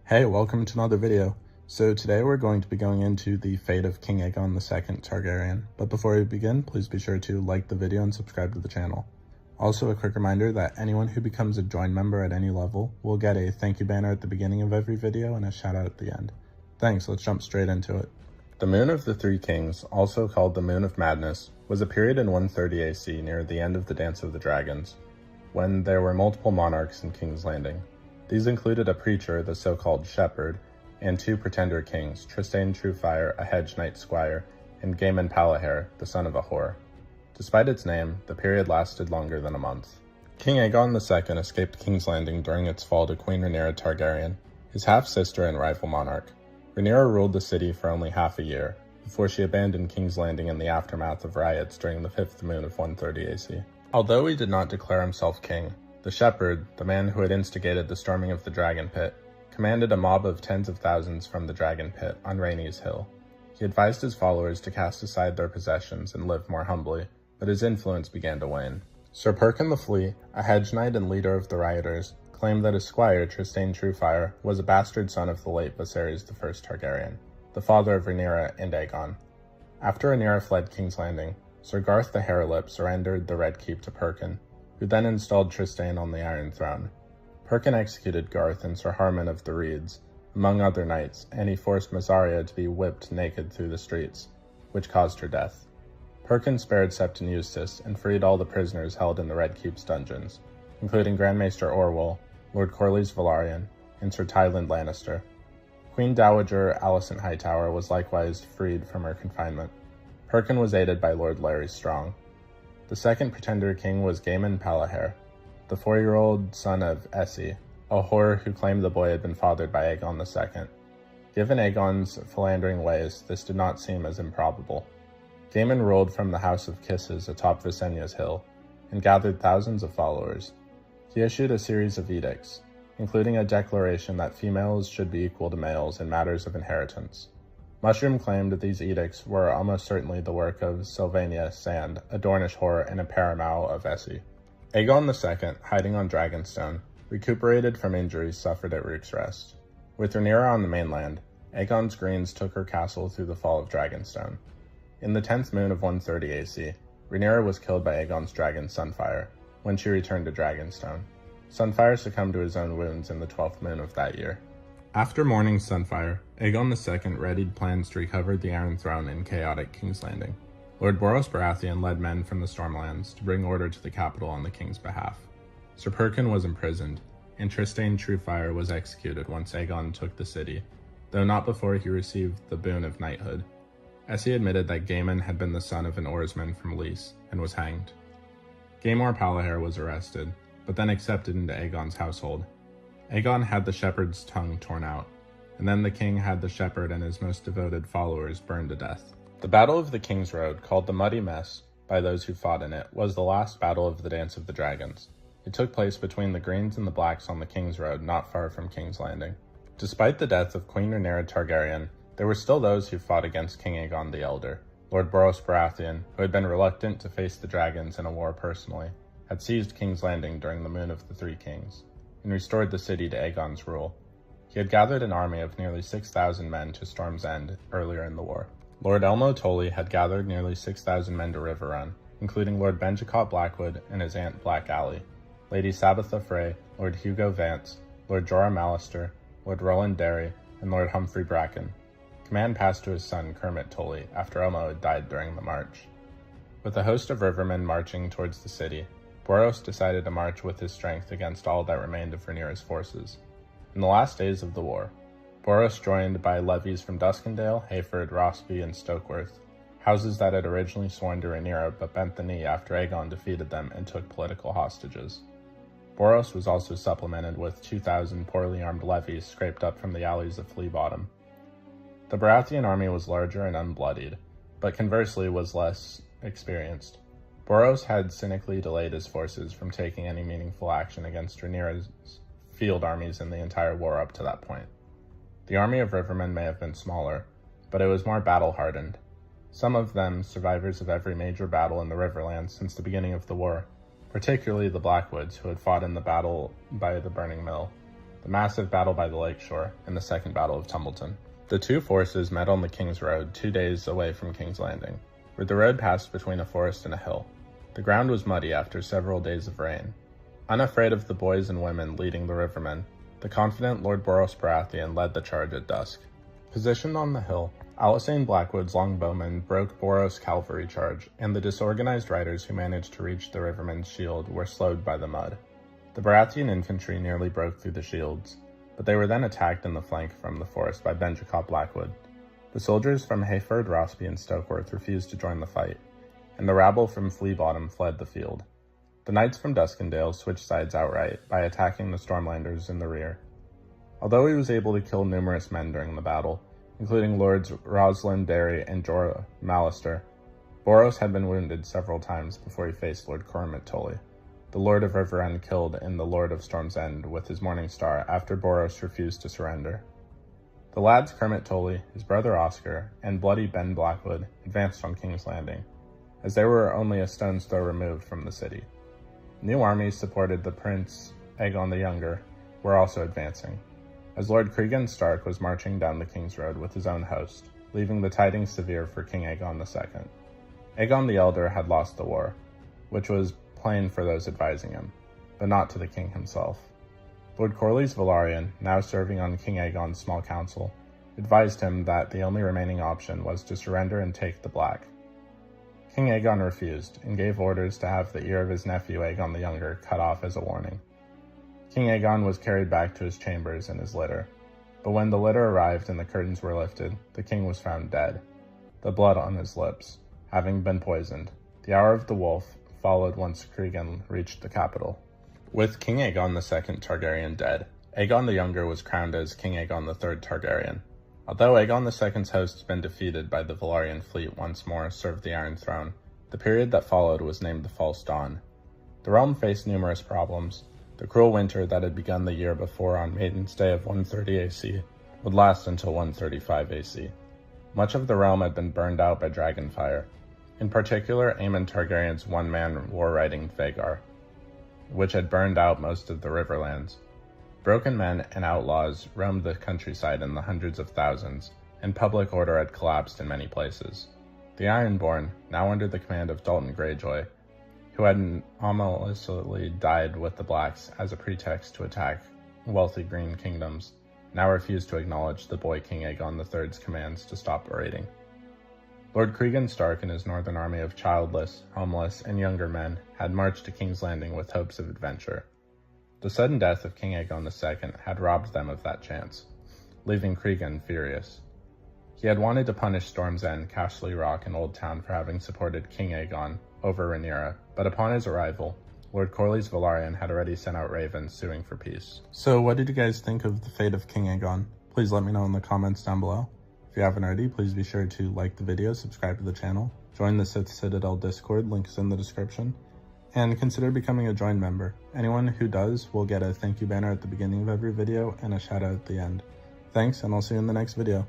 Hey, welcome to another video. So today we're going to be going into the fate of King Aegon II Targaryen. But before we begin, please be sure to like the video and subscribe to the channel. Also, a quick reminder that anyone who becomes a join member at any level will get a thank you banner at the beginning of every video and a shout out at the end. Thanks, let's jump straight into it. The Moon of the Three Kings, also called the Moon of Madness, was a period in 130 AC near the end of the Dance of the Dragons, when there were multiple monarchs in King's Landing. These included a preacher, the so-called shepherd, and two pretender kings, Trystane Truefire, a hedge knight squire, and Gaemon Palahair, the son of a whore. Despite its name, the period lasted longer than a month. King Aegon II escaped King's Landing during its fall to Queen Rhaenyra Targaryen, his half-sister and rival monarch. Rhaenyra ruled the city for only half a year, before she abandoned King's Landing in the aftermath of riots during the 5th moon of 130 AC. Although he did not declare himself king, the shepherd, the man who had instigated the storming of the Dragon Pit, commanded a mob of tens of thousands from the Dragon Pit on Rhaenys Hill. He advised his followers to cast aside their possessions and live more humbly, but his influence began to wane. Sir Perkin the Flea, a hedge knight and leader of the rioters, claimed that his squire, Trystane Truefire, was a bastard son of the late Viserys I Targaryen, the father of Rhaenyra and Aegon. After Rhaenyra fled King's Landing, Sir Garth the Harelip surrendered the Red Keep to Perkin, who then installed Trystane on the Iron Throne. Perkin executed Garth and Sir Harman of the Reeds, among other knights, and he forced Mysaria to be whipped naked through the streets, which caused her death. Perkin spared Septon Eustace and freed all the prisoners held in the Red Keep's dungeons, including Grand Maester Orwell, Lord Corlys Velaryon, and Sir Tywin Lannister. Queen Dowager Alicent Hightower was likewise freed from her confinement. Perkin was aided by Lord Larry Strong. The second pretender king was Gaemon Palahair, the 4-year-old son of Essie, a whore who claimed the boy had been fathered by Aegon II. Given Aegon's philandering ways, this did not seem as improbable. Gaemon ruled from the House of Kisses atop Visenya's hill, and gathered thousands of followers. He issued a series of edicts, including a declaration that females should be equal to males in matters of inheritance. Mushroom claimed that these edicts were almost certainly the work of Sylvania Sand, a Dornish whore and a paramour of Essie. Aegon II, hiding on Dragonstone, recuperated from injuries suffered at Rook's Rest. With Rhaenyra on the mainland, Aegon's Greens took her castle through the fall of Dragonstone. In the 10th moon of 130 AC, Rhaenyra was killed by Aegon's dragon Sunfire when she returned to Dragonstone. Sunfire succumbed to his own wounds in the 12th moon of that year. After mourning Sunfire, Aegon II readied plans to recover the Iron Throne in chaotic King's Landing. Lord Boros Baratheon led men from the Stormlands to bring order to the capital on the king's behalf. Sir Perkin was imprisoned, and Trystane Truefire was executed once Aegon took the city, though not before he received the boon of knighthood. Essie admitted that Gaemon had been the son of an oarsman from Lys, and was hanged. Gaemor Palahair was arrested, but then accepted into Aegon's household. Aegon had the shepherd's tongue torn out, and then the king had the shepherd and his most devoted followers burned to death. The Battle of the Kingsroad, called the Muddy Mess by those who fought in it, was the last battle of the Dance of the Dragons. It took place between the Greens and the Blacks on the Kingsroad, not far from King's Landing. Despite the death of Queen Rhaenyra Targaryen, there were still those who fought against King Aegon the Elder. Lord Boros Baratheon, who had been reluctant to face the dragons in a war personally, had seized King's Landing during the Moon of the Three Kings, and restored the city to Aegon's rule. He had gathered an army of nearly 6,000 men to Storm's End earlier in the war. Lord Elmo Tully had gathered nearly 6,000 men to Riverrun, including Lord Benjicott Blackwood and his aunt Black Aly, Lady Sabitha Frey, Lord Hugo Vance, Lord Jorah Mallister, Lord Roland Derry, and Lord Humphrey Bracken. Command passed to his son Kermit Tully after Elmo had died during the march. With a host of rivermen marching towards the city, Boros decided to march with his strength against all that remained of Rhaenyra's forces. In the last days of the war, Boros joined by levies from Duskendale, Hayford, Rossby, and Stokeworth, houses that had originally sworn to Rhaenyra but bent the knee after Aegon defeated them and took political hostages. Boros was also supplemented with 2,000 poorly armed levies scraped up from the alleys of Flea Bottom. The Baratheon army was larger and unbloodied, but conversely was less experienced. Boros had cynically delayed his forces from taking any meaningful action against Rhaenyra's field armies in the entire war up to that point. The army of Rivermen may have been smaller, but it was more battle-hardened. Some of them survivors of every major battle in the Riverlands since the beginning of the war, particularly the Blackwoods, who had fought in the battle by the Burning Mill, the massive battle by the lakeshore, and the Second Battle of Tumbleton. The two forces met on the King's Road 2 days away from King's Landing, where the road passed between a forest and a hill. The ground was muddy after several days of rain. Unafraid of the boys and women leading the rivermen, the confident Lord Boros Baratheon led the charge at dusk. Positioned on the hill, Alysanne Blackwood's longbowmen broke Boros' cavalry charge, and the disorganized riders who managed to reach the rivermen's shield were slowed by the mud. The Baratheon infantry nearly broke through the shields, but they were then attacked in the flank from the forest by Benjacob Blackwood. The soldiers from Hayford, Rossby, and Stokeworth refused to join the fight, and the rabble from Flea Bottom fled the field. The knights from Duskendale switched sides outright by attacking the Stormlanders in the rear. Although he was able to kill numerous men during the battle, including Lords Roslin, Derry, and Jorah Mallister, Boros had been wounded several times before he faced Lord Cormant Tully, the Lord of Riverend killed in the Lord of Storm's End with his Morning Star after Boros refused to surrender. The lads Kermit Tully, his brother Oscar, and bloody Ben Blackwood advanced on King's Landing, as they were only a stone's throw removed from the city. New armies supported the Prince Aegon the Younger were also advancing, as Lord Cregan Stark was marching down the King's Road with his own host, leaving the tidings severe for King Aegon II. Aegon the Elder had lost the war, which was plain for those advising him, but not to the king himself. Lord Corlys Velaryon, now serving on King Aegon's small council, advised him that the only remaining option was to surrender and take the Black. King Aegon refused, and gave orders to have the ear of his nephew Aegon the Younger cut off as a warning. King Aegon was carried back to his chambers in his litter, but when the litter arrived and the curtains were lifted, the king was found dead, the blood on his lips, having been poisoned. The hour of the wolf followed once Cregan reached the capital. With King Aegon II Targaryen dead, Aegon the Younger was crowned as King Aegon III Targaryen. Although Aegon II's host had been defeated by the Velaryon fleet once more served the Iron Throne, the period that followed was named the False Dawn. The realm faced numerous problems. The cruel winter that had begun the year before on Maiden's Day of 130 AC would last until 135 AC. Much of the realm had been burned out by dragonfire, in particular Aemon Targaryen's one-man war-riding Vhagar, which had burned out most of the Riverlands. Broken men and outlaws roamed the countryside in the hundreds of thousands, and public order had collapsed in many places. The Ironborn, now under the command of Dalton Greyjoy, who had anomalously died with the Blacks as a pretext to attack wealthy Green kingdoms, now refused to acknowledge the boy King Aegon III's commands to stop raiding. Lord Cregan Stark and his northern army of childless, homeless, and younger men had marched to King's Landing with hopes of adventure. The sudden death of King Aegon II had robbed them of that chance, leaving Cregan furious. He had wanted to punish Storm's End, Castle Rock, and Old Town for having supported King Aegon over Rhaenyra, but upon his arrival, Lord Corlys Velaryon had already sent out ravens suing for peace. So what did you guys think of the fate of King Aegon? Please let me know in the comments down below. If you haven't already, please be sure to like the video, subscribe to the channel, join the Sith Citadel Discord, link is in the description, and consider becoming a join member. Anyone who does will get a thank you banner at the beginning of every video and a shout out at the end. Thanks, and I'll see you in the next video.